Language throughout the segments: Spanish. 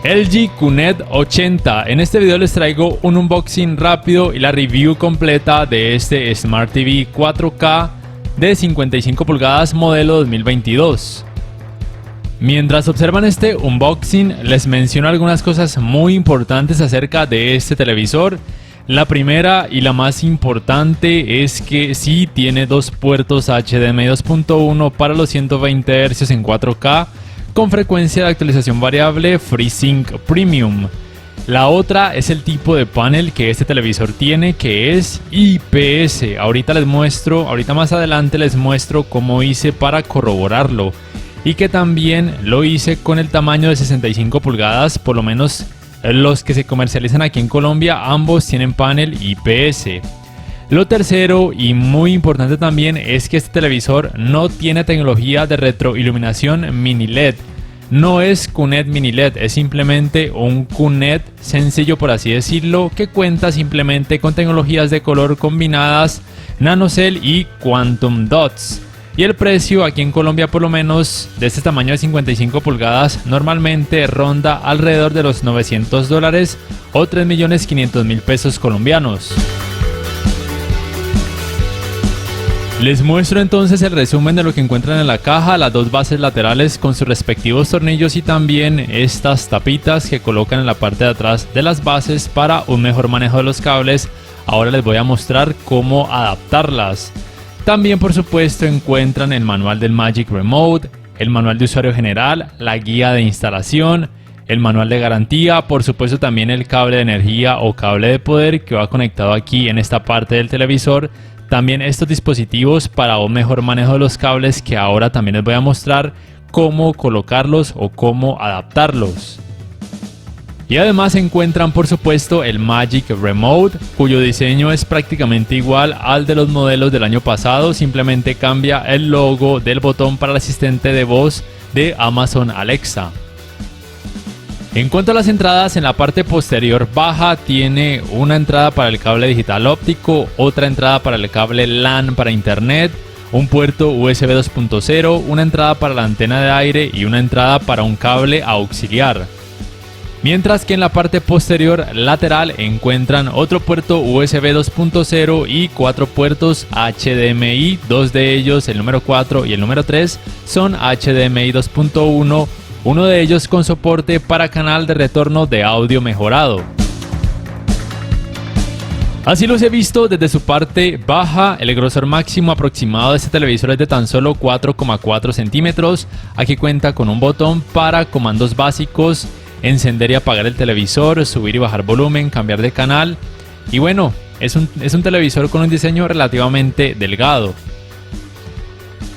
LG QNED 80. En este video les traigo un unboxing rápido y la review completa de este Smart TV 4K de 55 pulgadas modelo 2022. Mientras observan este unboxing, les menciono algunas cosas muy importantes acerca de este televisor. La primera y la más importante es que sí tiene dos puertos HDMI 2.1 para los 120 Hz en 4K con frecuencia de actualización variable FreeSync Premium. La otra es el tipo de panel que este televisor tiene, que es IPS. Ahorita más adelante les muestro cómo hice para corroborarlo y que también lo hice con el tamaño de 65 pulgadas, por lo menos los que se comercializan aquí en Colombia, ambos tienen panel IPS. Lo tercero y muy importante también es que este televisor no tiene tecnología de retroiluminación mini LED. No es QNED mini LED, es simplemente un QNED sencillo, por así decirlo, que cuenta simplemente con tecnologías de color combinadas, NanoCell y Quantum Dots. Y el precio aquí en Colombia, por lo menos de este tamaño de 55 pulgadas, normalmente ronda alrededor de los $900 o 3.500.000 pesos colombianos. Les muestro entonces el resumen de lo que encuentran en la caja, las dos bases laterales con sus respectivos tornillos y también estas tapitas que colocan en la parte de atrás de las bases para un mejor manejo de los cables. Ahora les voy a mostrar cómo adaptarlas. También, por supuesto, encuentran el manual del Magic Remote, el manual de usuario general, la guía de instalación, el manual de garantía, por supuesto también el cable de energía o cable de poder que va conectado aquí en esta parte del televisor. También estos dispositivos para un mejor manejo de los cables, que ahora también les voy a mostrar cómo colocarlos o cómo adaptarlos. Y además encuentran, por supuesto, el Magic Remote, cuyo diseño es prácticamente igual al de los modelos del año pasado, simplemente cambia el logo del botón para el asistente de voz de Amazon Alexa. En cuanto a las entradas, en la parte posterior baja tiene una entrada para el cable digital óptico, otra entrada para el cable LAN para internet, un puerto USB 2.0, una entrada para la antena de aire y una entrada para un cable auxiliar. Mientras que en la parte posterior lateral encuentran otro puerto USB 2.0 y 4 puertos HDMI, dos de ellos, el número 4 y el número 3, son HDMI 2.1, uno de ellos con soporte para canal de retorno de audio mejorado. Así los he visto desde su parte baja. El grosor máximo aproximado de este televisor es de tan solo 4,4 centímetros. Aquí cuenta con un botón para comandos básicos, encender y apagar el televisor, subir y bajar volumen, cambiar de canal. Y bueno, es un televisor con un diseño relativamente delgado.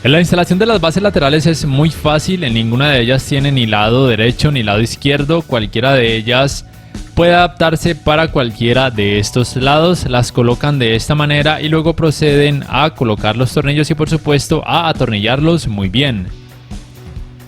La instalación de las bases laterales es muy fácil, en ninguna de ellas tiene ni lado derecho ni lado izquierdo, cualquiera de ellas puede adaptarse para cualquiera de estos lados. Las colocan de esta manera y luego proceden a colocar los tornillos y por supuesto a atornillarlos muy bien.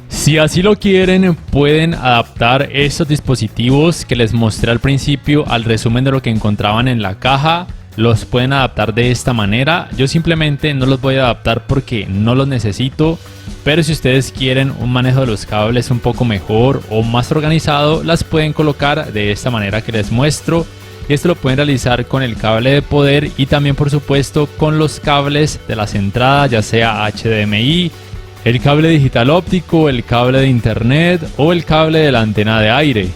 Si así lo quieren, pueden adaptar estos dispositivos que les mostré al principio al resumen de lo que encontraban en la caja. Los pueden adaptar de esta manera. Yo simplemente no los voy a adaptar porque no los necesito, pero si ustedes quieren un manejo de los cables un poco mejor o más organizado, las pueden colocar de esta manera que les muestro. Y esto lo pueden realizar con el cable de poder y también por supuesto con los cables de las entradas, ya sea HDMI, el cable digital óptico, el cable de internet o el cable de la antena de aire.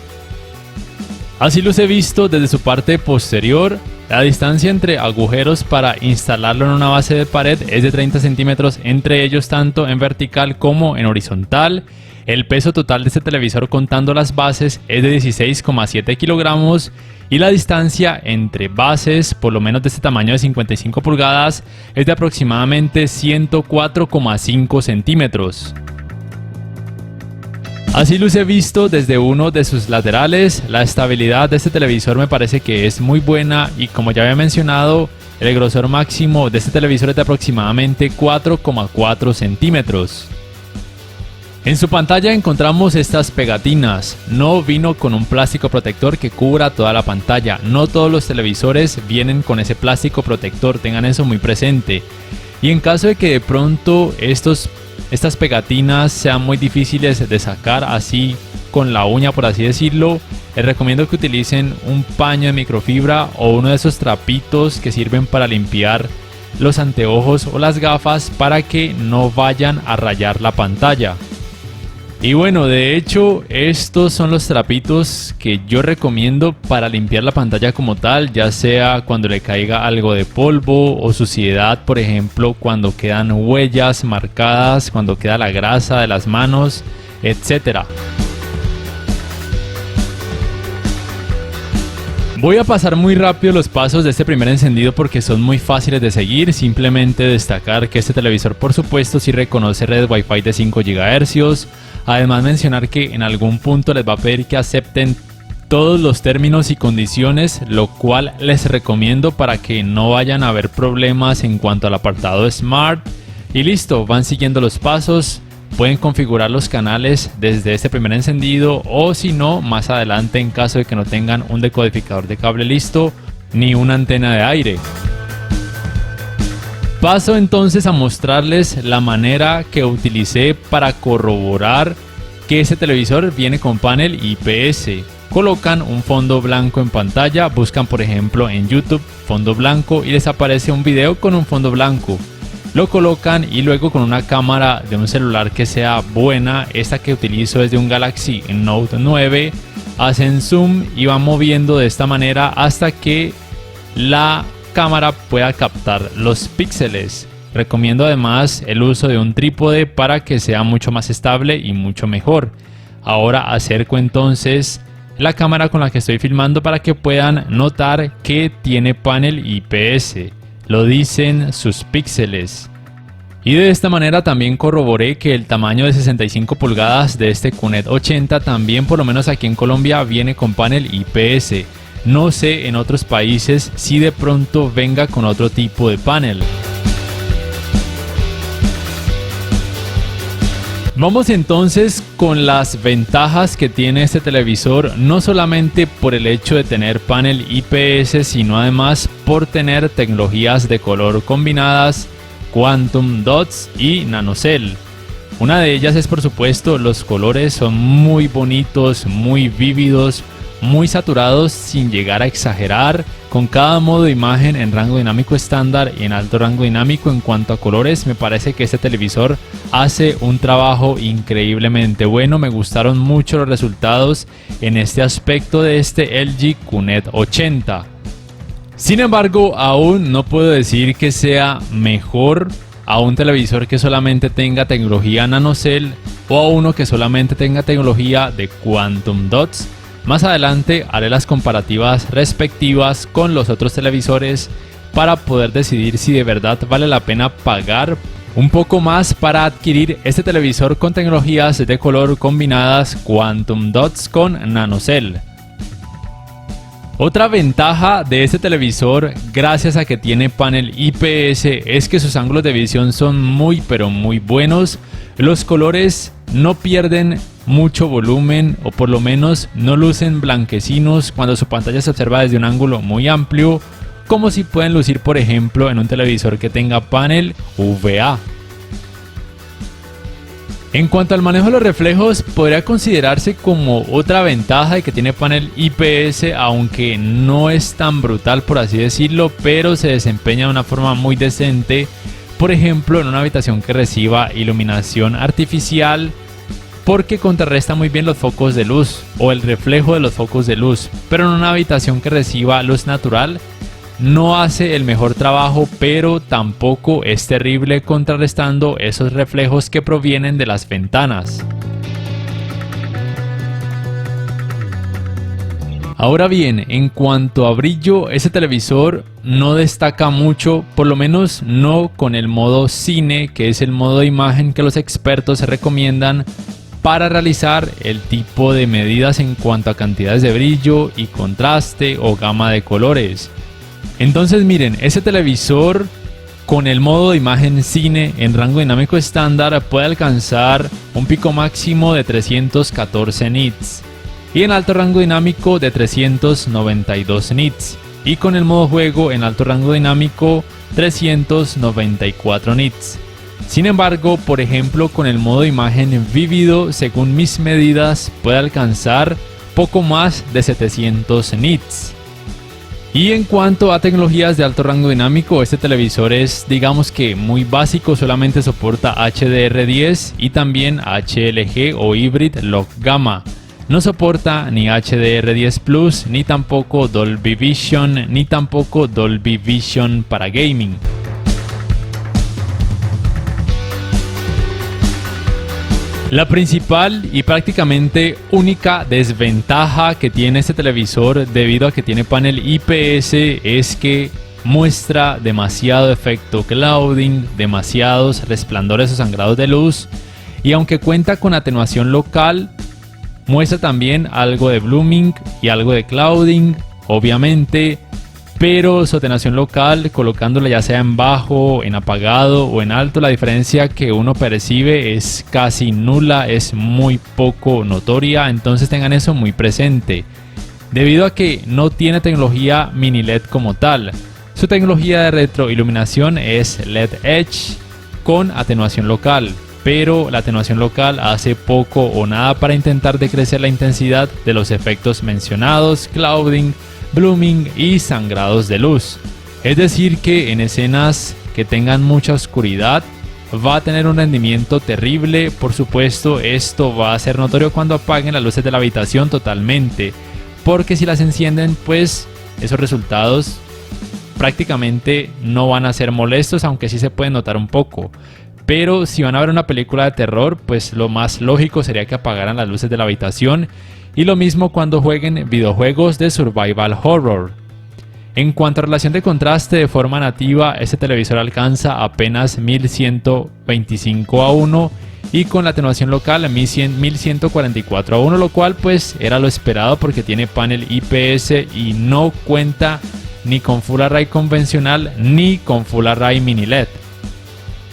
Así los he visto desde su parte posterior. La distancia entre agujeros para instalarlo en una base de pared es de 30 centímetros entre ellos, tanto en vertical como en horizontal. El peso total de este televisor contando las bases es de 16,7 kilogramos y la distancia entre bases, por lo menos de este tamaño de 55 pulgadas, es de aproximadamente 104,5 centímetros. Así los he visto desde uno de sus laterales. La estabilidad de este televisor me parece que es muy buena y como ya había mencionado, el grosor máximo de este televisor es de aproximadamente 4,4 centímetros. En su pantalla encontramos estas pegatinas. No vino con un plástico protector que cubra toda la pantalla. No todos los televisores vienen con ese plástico protector, tengan eso muy presente. Y en caso de que de pronto estas pegatinas sean muy difíciles de sacar así con la uña, por así decirlo, les recomiendo que utilicen un paño de microfibra o uno de esos trapitos que sirven para limpiar los anteojos o las gafas para que no vayan a rayar la pantalla. Y bueno, de hecho estos son los trapitos que yo recomiendo para limpiar la pantalla como tal, ya sea cuando le caiga algo de polvo o suciedad, por ejemplo cuando quedan huellas marcadas, cuando queda la grasa de las manos, etcétera. Voy a pasar muy rápido los pasos de este primer encendido porque son muy fáciles de seguir. Simplemente destacar que este televisor por supuesto sí reconoce redes Wi-Fi de 5 GHz. Además mencionar que en algún punto les va a pedir que acepten todos los términos y condiciones, lo cual les recomiendo para que no vayan a haber problemas en cuanto al apartado Smart. Y listo, van siguiendo los pasos. Pueden configurar los canales desde este primer encendido o si no, más adelante en caso de que no tengan un decodificador de cable listo ni una antena de aire. Paso entonces a mostrarles la manera que utilicé para corroborar que este televisor viene con panel IPS. Colocan un fondo blanco en pantalla, buscan por ejemplo en YouTube fondo blanco y les aparece un video con un fondo blanco. Lo colocan y luego con una cámara de un celular que sea buena, esta que utilizo es de un Galaxy Note 9, hacen zoom y van moviendo de esta manera hasta que la cámara pueda captar los píxeles. Recomiendo además el uso de un trípode para que sea mucho más estable y mucho mejor. Ahora acerco entonces la cámara con la que estoy filmando para que puedan notar que tiene panel IPS. Lo dicen sus píxeles. Y de esta manera también corroboré que el tamaño de 65 pulgadas de este QNED 80 también, por lo menos aquí en Colombia, viene con panel IPS. No sé en otros países si de pronto venga con otro tipo de panel. Vamos entonces con las ventajas que tiene este televisor, no solamente por el hecho de tener panel IPS, sino además por tener tecnologías de color combinadas, Quantum Dots y NanoCell. Una de ellas es por supuesto los colores, son muy bonitos, muy vívidos, muy saturados sin llegar a exagerar, con cada modo de imagen en rango dinámico estándar y en alto rango dinámico. En cuanto a colores, me parece que este televisor hace un trabajo increíblemente bueno. Me gustaron mucho los resultados en este aspecto de este LG QNED 80. Sin embargo, aún no puedo decir que sea mejor a un televisor que solamente tenga tecnología NanoCell o a uno que solamente tenga tecnología de Quantum Dots. Más adelante haré las comparativas respectivas con los otros televisores para poder decidir si de verdad vale la pena pagar un poco más para adquirir este televisor con tecnologías de color combinadas Quantum Dots con NanoCell. Otra ventaja de este televisor, gracias a que tiene panel IPS, es que sus ángulos de visión son muy pero muy buenos. Los colores no pierden mucho volumen o por lo menos no lucen blanquecinos cuando su pantalla se observa desde un ángulo muy amplio, como si pueden lucir por ejemplo en un televisor que tenga panel VA. En cuanto al manejo de los reflejos, podría considerarse como otra ventaja de que tiene panel IPS, aunque no es tan brutal por así decirlo, pero se desempeña de una forma muy decente. Por ejemplo, en una habitación que reciba iluminación artificial, porque contrarresta muy bien los focos de luz o el reflejo de los focos de luz, pero en una habitación que reciba luz natural no hace el mejor trabajo, pero tampoco es terrible contrarrestando esos reflejos que provienen de las ventanas. Ahora bien, en cuanto a brillo, este televisor no destaca mucho, por lo menos no con el modo cine, que es el modo de imagen que los expertos se recomiendan para realizar el tipo de medidas en cuanto a cantidades de brillo y contraste o gama de colores. Entonces miren, este televisor con el modo de imagen cine en rango dinámico estándar puede alcanzar un pico máximo de 314 nits y en alto rango dinámico de 392 nits y con el modo juego en alto rango dinámico 394 nits. Sin embargo, por ejemplo, con el modo de imagen vívido, según mis medidas, puede alcanzar poco más de 700 nits. Y en cuanto a tecnologías de alto rango dinámico, este televisor es, digamos que muy básico, solamente soporta HDR10 y también HLG o Hybrid Lock Gamma. No soporta ni HDR10 Plus, ni tampoco Dolby Vision, ni tampoco Dolby Vision para gaming. La principal y prácticamente única desventaja que tiene este televisor debido a que tiene panel IPS es que muestra demasiado efecto clouding, demasiados resplandores o sangrados de luz, y aunque cuenta con atenuación local, muestra también algo de blooming y algo de clouding, obviamente, pero su atenuación local, colocándola ya sea en bajo, en apagado o en alto, la diferencia que uno percibe es casi nula, es muy poco notoria, entonces tengan eso muy presente. Debido a que no tiene tecnología mini LED como tal, su tecnología de retroiluminación es LED Edge con atenuación local, pero la atenuación local hace poco o nada para intentar decrecer la intensidad de los efectos mencionados, clouding, blooming y sangrados de luz. Es decir que en escenas que tengan mucha oscuridad va a tener un rendimiento terrible. Por supuesto, esto va a ser notorio cuando apaguen las luces de la habitación totalmente, porque si las encienden, pues esos resultados prácticamente no van a ser molestos, aunque sí se pueden notar un poco. Pero si van a ver una película de terror, pues lo más lógico sería que apagaran las luces de la habitación. Y lo mismo cuando jueguen videojuegos de survival horror. En cuanto a relación de contraste de forma nativa, este televisor alcanza apenas 1125:1 y con la atenuación local 1144:1, lo cual pues era lo esperado porque tiene panel IPS y no cuenta ni con Full Array convencional ni con Full Array Mini LED.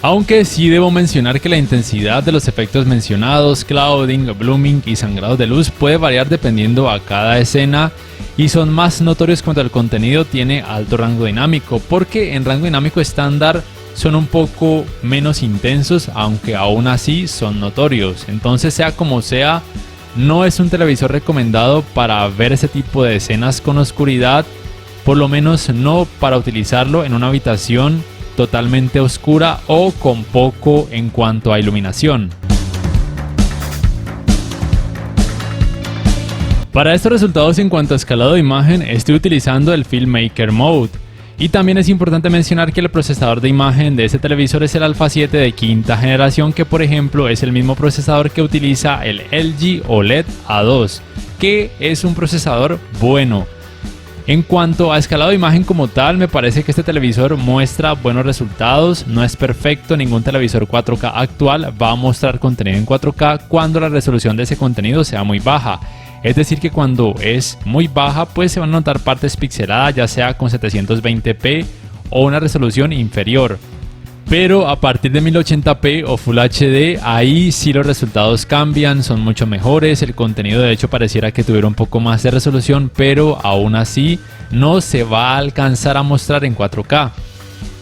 Aunque sí debo mencionar que la intensidad de los efectos mencionados, clouding, blooming y sangrados de luz puede variar dependiendo a cada escena y son más notorios cuando el contenido tiene alto rango dinámico, porque en rango dinámico estándar son un poco menos intensos, aunque aún así son notorios. Entonces, sea como sea, no es un televisor recomendado para ver ese tipo de escenas con oscuridad, por lo menos no para utilizarlo en una habitación totalmente oscura o con poco en cuanto a iluminación. Para estos resultados en cuanto a escalado de imagen estoy utilizando el Filmmaker Mode, y también es importante mencionar que el procesador de imagen de este televisor es el Alpha 7 de quinta generación, que por ejemplo es el mismo procesador que utiliza el LG OLED A2, que es un procesador bueno. En cuanto a escalado de imagen como tal, me parece que este televisor muestra buenos resultados. No es perfecto, ningún televisor 4K actual va a mostrar contenido en 4K cuando la resolución de ese contenido sea muy baja. Es decir que cuando es muy baja, pues se van a notar partes pixeladas, ya sea con 720p o una resolución inferior. Pero a partir de 1080p o Full HD, ahí sí los resultados cambian, son mucho mejores. El contenido de hecho pareciera que tuviera un poco más de resolución, pero aún así no se va a alcanzar a mostrar en 4K.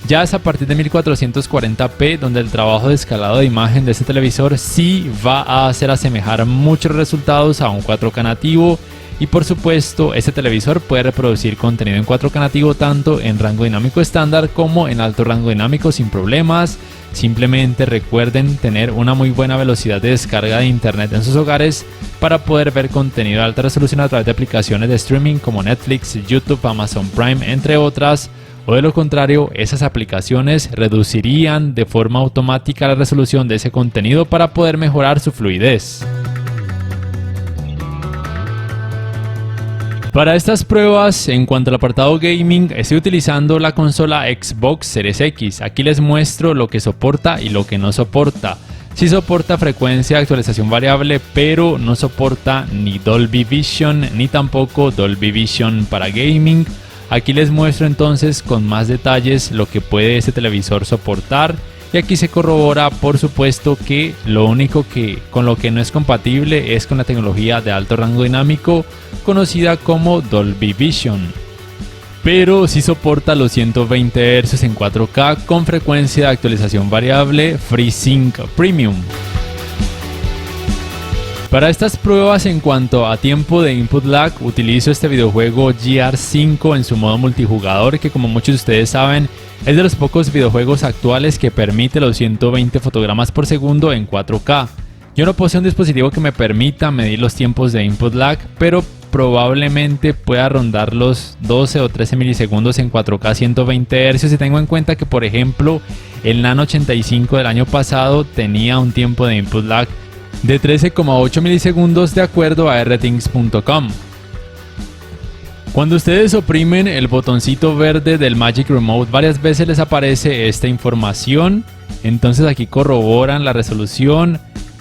Ya es a partir de 1440p donde el trabajo de escalado de imagen de este televisor sí va a hacer asemejar muchos resultados a un 4K nativo. Y por supuesto, este televisor puede reproducir contenido en 4K nativo tanto en rango dinámico estándar como en alto rango dinámico sin problemas. Simplemente recuerden tener una muy buena velocidad de descarga de internet en sus hogares para poder ver contenido de alta resolución a través de aplicaciones de streaming como Netflix, YouTube, Amazon Prime, entre otras. O de lo contrario, esas aplicaciones reducirían de forma automática la resolución de ese contenido para poder mejorar su fluidez. Para estas pruebas, en cuanto al apartado gaming, estoy utilizando la consola Xbox Series X. Aquí les muestro lo que soporta y lo que no soporta. Sí soporta frecuencia de actualización variable, pero no soporta ni Dolby Vision ni tampoco Dolby Vision para gaming. Aquí les muestro entonces con más detalles lo que puede este televisor soportar. Y aquí se corrobora, por supuesto, que lo único con lo que no es compatible es con la tecnología de alto rango dinámico conocida como Dolby Vision. pero sí soporta los 120 Hz en 4K con frecuencia de actualización variable FreeSync Premium. Para estas pruebas en cuanto a tiempo de input lag, utilizo este videojuego GR5 en su modo multijugador, que como muchos de ustedes saben es de los pocos videojuegos actuales que permite los 120 fotogramas por segundo en 4K. Yo no poseo un dispositivo que me permita medir los tiempos de input lag, pero probablemente pueda rondar los 12 o 13 milisegundos en 4K 120 Hz si tengo en cuenta que, por ejemplo, el Nano 85 del año pasado tenía un tiempo de input lag de 13,8 milisegundos de acuerdo a rthings.com. Cuando ustedes oprimen el botoncito verde del Magic Remote varias veces les aparece esta información, entonces aquí corroboran la resolución,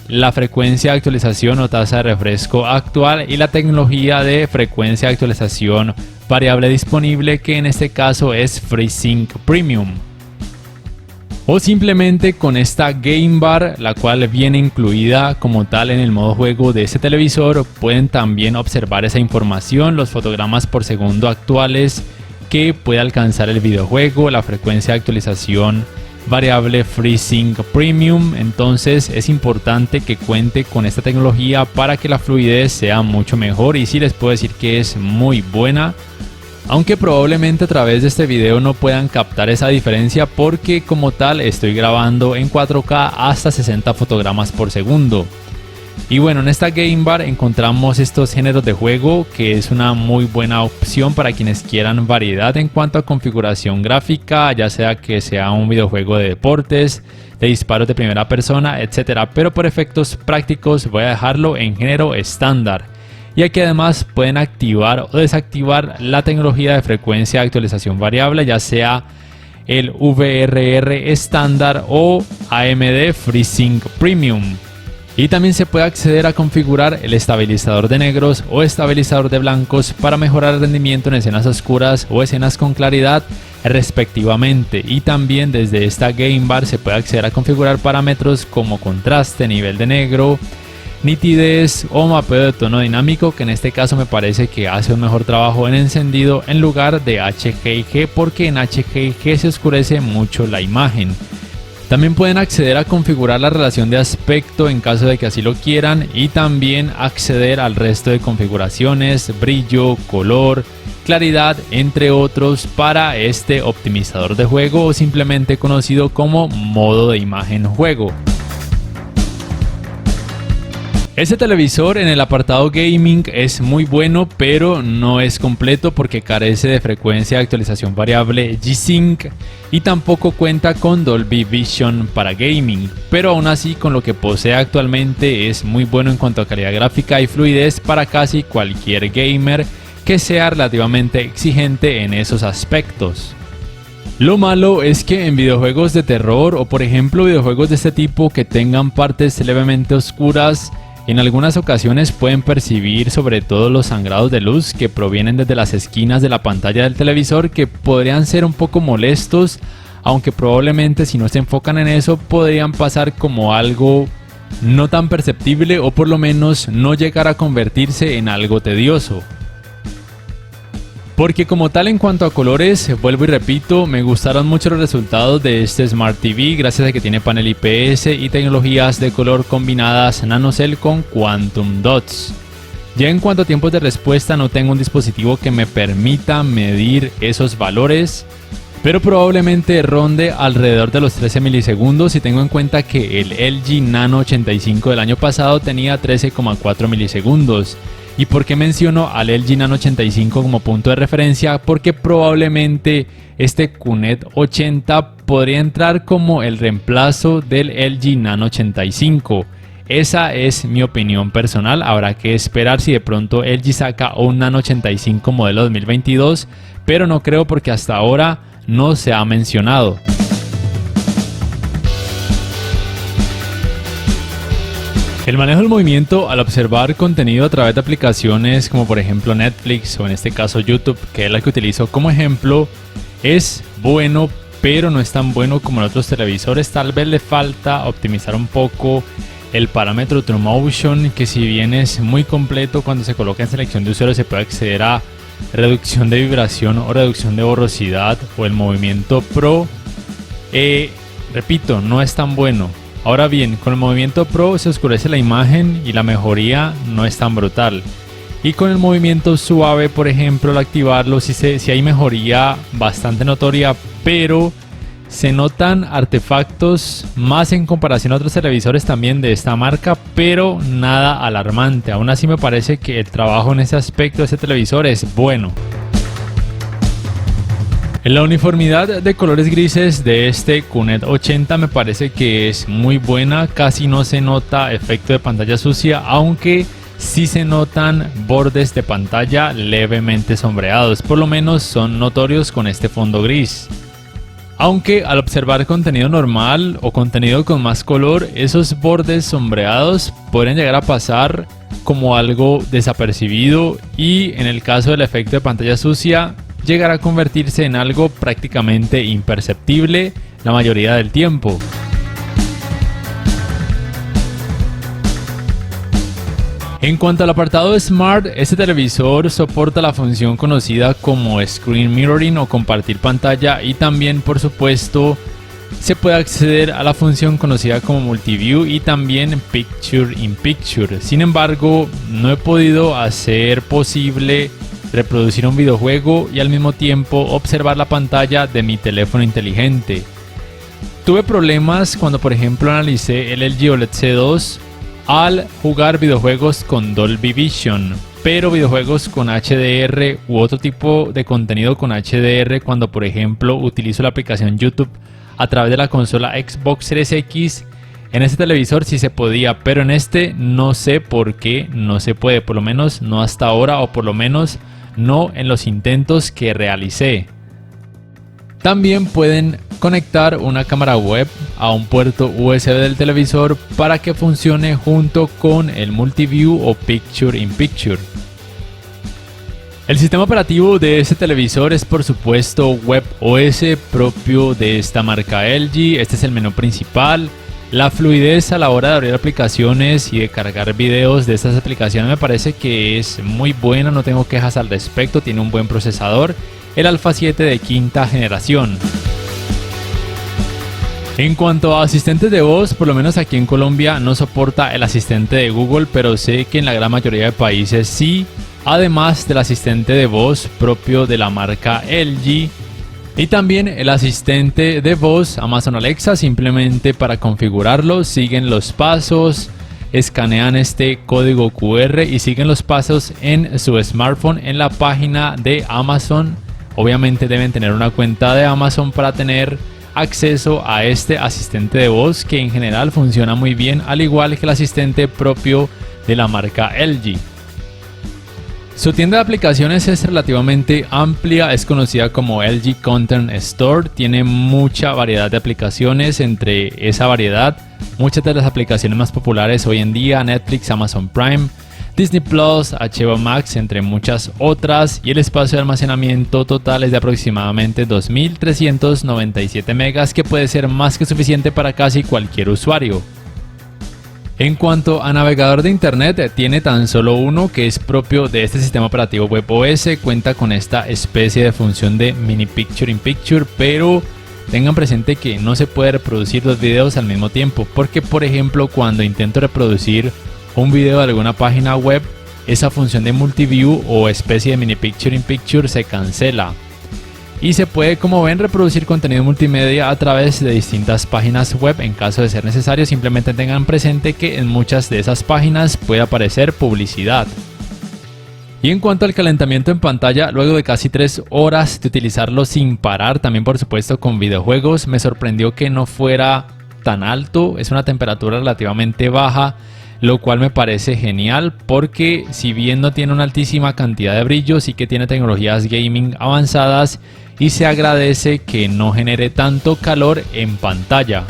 la frecuencia de actualización o tasa de refresco actual y la tecnología de frecuencia de actualización variable disponible, que en este caso es FreeSync Premium. O simplemente con esta Game Bar, la cual viene incluida como tal en el modo juego de este televisor, pueden también observar esa información, los fotogramas por segundo actuales que puede alcanzar el videojuego, la frecuencia de actualización variable FreeSync Premium. Entonces es importante que cuente con esta tecnología para que la fluidez sea mucho mejor, y sí les puedo decir que es muy buena. Aunque probablemente a través de este video no puedan captar esa diferencia porque como tal estoy grabando en 4K hasta 60 fotogramas por segundo. Y bueno, en esta Game Bar encontramos estos géneros de juego, que es una muy buena opción para quienes quieran variedad en cuanto a configuración gráfica, ya sea que sea un videojuego de deportes, de disparos de primera persona, etcétera. Pero por efectos prácticos voy a dejarlo en género estándar. Y aquí además pueden activar o desactivar la tecnología de frecuencia de actualización variable, ya sea el VRR estándar o AMD FreeSync Premium. Y también se puede acceder a configurar el estabilizador de negros o estabilizador de blancos para mejorar el rendimiento en escenas oscuras o escenas con claridad respectivamente. Y también desde esta Game Bar se puede acceder a configurar parámetros como contraste, nivel de negro, nitidez o mapeo de tono dinámico, que en este caso me parece que hace un mejor trabajo en encendido en lugar de HGIG, porque en HGIG se oscurece mucho la imagen. También pueden acceder a configurar la relación de aspecto en caso de que así lo quieran, y también acceder al resto de configuraciones, brillo, color, claridad, entre otros, para este optimizador de juego, o simplemente conocido como modo de imagen juego. Este televisor en el apartado gaming es muy bueno, pero no es completo porque carece de frecuencia de actualización variable G-Sync y tampoco cuenta con Dolby Vision para gaming, pero aún así con lo que posee actualmente es muy bueno en cuanto a calidad gráfica y fluidez para casi cualquier gamer que sea relativamente exigente en esos aspectos. Lo malo es que en videojuegos de terror o por ejemplo videojuegos de este tipo que tengan partes levemente oscuras, en algunas ocasiones pueden percibir sobre todo los sangrados de luz que provienen desde las esquinas de la pantalla del televisor, que podrían ser un poco molestos, aunque probablemente si no se enfocan en eso podrían pasar como algo no tan perceptible o por lo menos no llegar a convertirse en algo tedioso. Porque como tal en cuanto a colores, vuelvo y repito, me gustaron mucho los resultados de este Smart TV gracias a que tiene panel IPS y tecnologías de color combinadas NanoCell con Quantum Dots. Ya en cuanto a tiempos de respuesta no tengo un dispositivo que me permita medir esos valores, pero probablemente ronde alrededor de los 13 milisegundos si tengo en cuenta que el LG Nano 85 del año pasado tenía 13,4 milisegundos. ¿Y por qué menciono al LG Nano 85 como punto de referencia? Porque probablemente este QNED 80 podría entrar como el reemplazo del LG Nano 85. Esa es mi opinión personal. Habrá que esperar si de pronto LG saca un Nano 85 modelo 2022, pero no creo porque hasta ahora no se ha mencionado. El manejo del movimiento al observar contenido a través de aplicaciones como por ejemplo Netflix o en este caso YouTube, que es la que utilizo como ejemplo, es bueno, pero no es tan bueno como en otros televisores. Tal vez le falta optimizar un poco el parámetro TrueMotion, que si bien es muy completo, cuando se coloca en selección de usuario se puede acceder a reducción de vibración o reducción de borrosidad o el movimiento Pro, repito, no es tan bueno. Ahora bien, con el movimiento Pro se oscurece la imagen y la mejoría no es tan brutal. Y con el movimiento suave, por ejemplo, al activarlo sí hay mejoría bastante notoria, pero se notan artefactos más en comparación a otros televisores también de esta marca, pero nada alarmante. Aún así me parece que el trabajo en ese aspecto de este televisor es bueno. La uniformidad de colores grises de este QNED 80 me parece que es muy buena, casi no se nota efecto de pantalla sucia, aunque sí se notan bordes de pantalla levemente sombreados, por lo menos son notorios con este fondo gris. Aunque al observar contenido normal o contenido con más color, esos bordes sombreados podrían llegar a pasar como algo desapercibido y en el caso del efecto de pantalla sucia llegará a convertirse en algo prácticamente imperceptible la mayoría del tiempo. En cuanto al apartado Smart, este televisor soporta la función conocida como Screen Mirroring o compartir pantalla y también, por supuesto, se puede acceder a la función conocida como Multiview y también Picture in Picture. Sin embargo, no he podido hacer posible reproducir un videojuego y al mismo tiempo observar la pantalla de mi teléfono inteligente. Tuve problemas cuando, por ejemplo, analicé el LG OLED C2 al jugar videojuegos con Dolby Vision, pero videojuegos con HDR u otro tipo de contenido con HDR, cuando por ejemplo utilizo la aplicación YouTube a través de la consola Xbox Series X, en este televisor sí se podía, pero en este no sé por qué no se puede, por lo menos no hasta ahora, o por lo menos no en los intentos que realicé. También pueden conectar una cámara web a un puerto USB del televisor para que funcione junto con el Multiview o Picture in Picture. El sistema operativo de este televisor es por supuesto WebOS propio de esta marca LG. Este es el menú principal. La fluidez a la hora de abrir aplicaciones y de cargar videos de estas aplicaciones me parece que es muy buena, no tengo quejas al respecto, tiene un buen procesador, el Alpha 7 de quinta generación. En cuanto a asistentes de voz, por lo menos aquí en Colombia no soporta el asistente de Google, pero sé que en la gran mayoría de países sí, además del asistente de voz propio de la marca LG. Y también el asistente de voz Amazon Alexa, simplemente para configurarlo siguen los pasos, escanean este código QR y siguen los pasos en su smartphone en la página de Amazon. Obviamente deben tener una cuenta de Amazon para tener acceso a este asistente de voz que en general funciona muy bien, al igual que el asistente propio de la marca LG. Su tienda de aplicaciones es relativamente amplia, es conocida como LG Content Store, tiene mucha variedad de aplicaciones. Entre esa variedad, muchas de las aplicaciones más populares hoy en día: Netflix, Amazon Prime, Disney Plus, HBO Max, entre muchas otras, y el espacio de almacenamiento total es de aproximadamente 2397 megas, que puede ser más que suficiente para casi cualquier usuario. En cuanto a navegador de internet, tiene tan solo uno que es propio de este sistema operativo WebOS, cuenta con esta especie de función de mini Picture in Picture, pero tengan presente que no se puede reproducir dos videos al mismo tiempo, porque por ejemplo cuando intento reproducir un video de alguna página web, esa función de Multiview o especie de mini Picture in Picture se cancela. Y se puede, como ven, reproducir contenido multimedia a través de distintas páginas web en caso de ser necesario. Simplemente tengan presente que en muchas de esas páginas puede aparecer publicidad. Y en cuanto al calentamiento en pantalla, luego de casi 3 horas de utilizarlo sin parar, también por supuesto con videojuegos, me sorprendió que no fuera tan alto. Es una temperatura relativamente baja, lo cual me parece genial porque si bien no tiene una altísima cantidad de brillo, sí que tiene tecnologías gaming avanzadas y se agradece que no genere tanto calor en pantalla.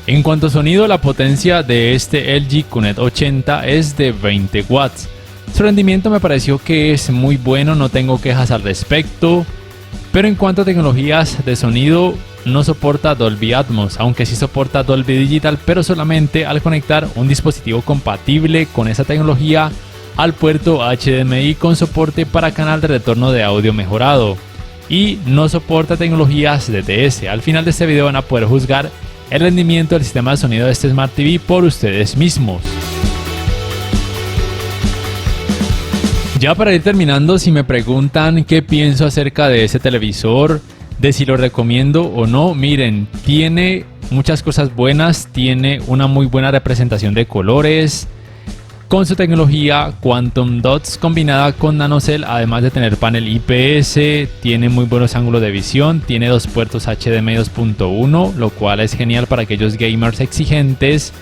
En cuanto a sonido, la potencia de este LG QNED 80 es de 20 watts. Su rendimiento me pareció que es muy bueno, no tengo quejas al respecto. Pero en cuanto a tecnologías de sonido, no soporta Dolby Atmos, aunque sí soporta Dolby Digital, pero solamente al conectar un dispositivo compatible con esa tecnología al puerto HDMI con soporte para canal de retorno de audio mejorado y no soporta tecnologías DTS. Al final de este video van a poder juzgar el rendimiento del sistema de sonido de este Smart TV por ustedes mismos. Ya para ir terminando, si me preguntan qué pienso acerca de ese televisor, de si lo recomiendo o no, miren, tiene muchas cosas buenas, tiene una muy buena representación de colores, con su tecnología Quantum Dots combinada con NanoCell, además de tener panel IPS, tiene muy buenos ángulos de visión, tiene dos puertos HDMI 2.1, lo cual es genial para aquellos gamers exigentes.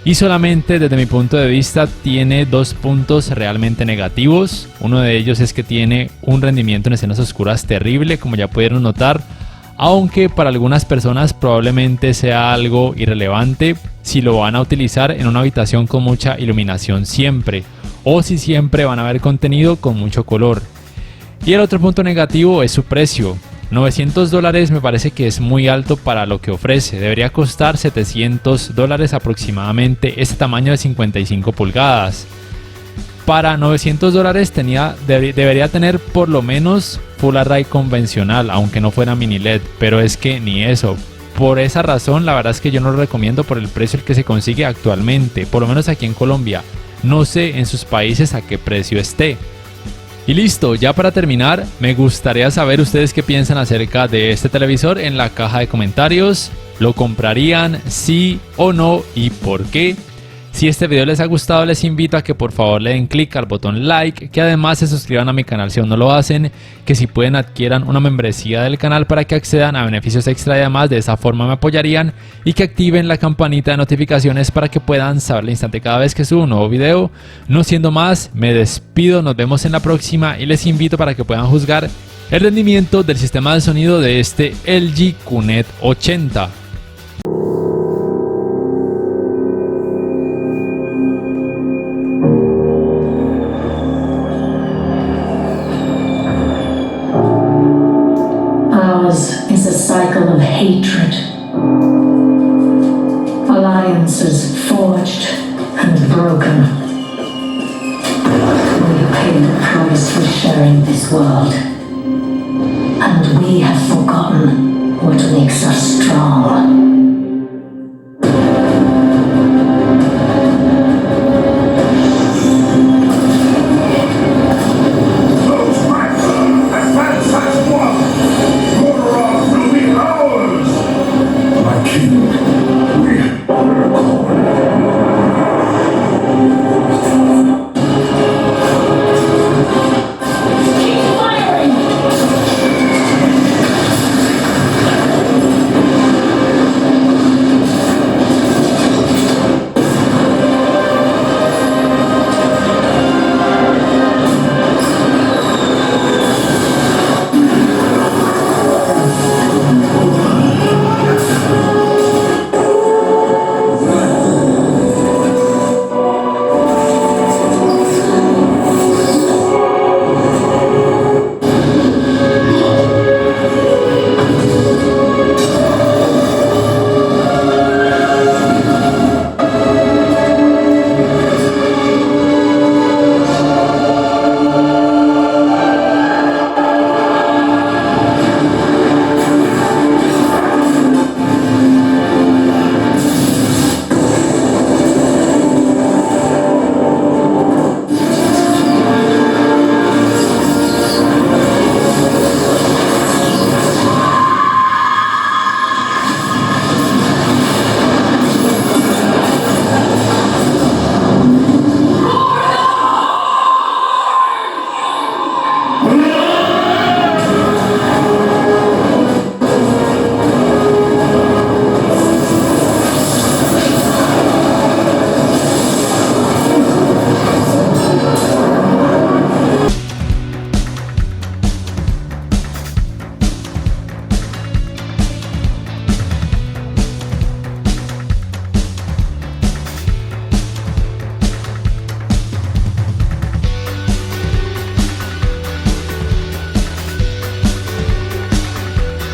Y solamente desde mi punto de vista tiene dos puntos realmente negativos. Uno de ellos es que tiene un rendimiento en escenas oscuras terrible, como ya pudieron notar, aunque para algunas personas probablemente sea algo irrelevante si lo van a utilizar en una habitación con mucha iluminación siempre, o si siempre van a ver contenido con mucho color. Y el otro punto negativo es su precio. $900 me parece que es muy alto para lo que ofrece. Debería costar $700 aproximadamente este tamaño de 55 pulgadas. Para $900 debería tener por lo menos Full Array convencional, aunque no fuera mini LED, pero es que ni eso. Por esa razón la verdad es que yo no lo recomiendo por el precio el que se consigue actualmente, por lo menos aquí en Colombia. No sé en sus países a qué precio esté. Y listo, ya para terminar, me gustaría saber ustedes qué piensan acerca de este televisor en la caja de comentarios. ¿Lo comprarían? ¿Sí o no? ¿Y por qué? Si este video les ha gustado, les invito a que por favor le den click al botón like, que además se suscriban a mi canal si aún no lo hacen, que si pueden adquieran una membresía del canal para que accedan a beneficios extra y además de esa forma me apoyarían, y que activen la campanita de notificaciones para que puedan saber al instante cada vez que subo un nuevo video. No siendo más, me despido, nos vemos en la próxima y les invito para que puedan juzgar el rendimiento del sistema de sonido de este LG QNET 80. Is a cycle of hatred, alliances forged and broken. We paid the price for sharing this world, and we have forgotten what makes us strong.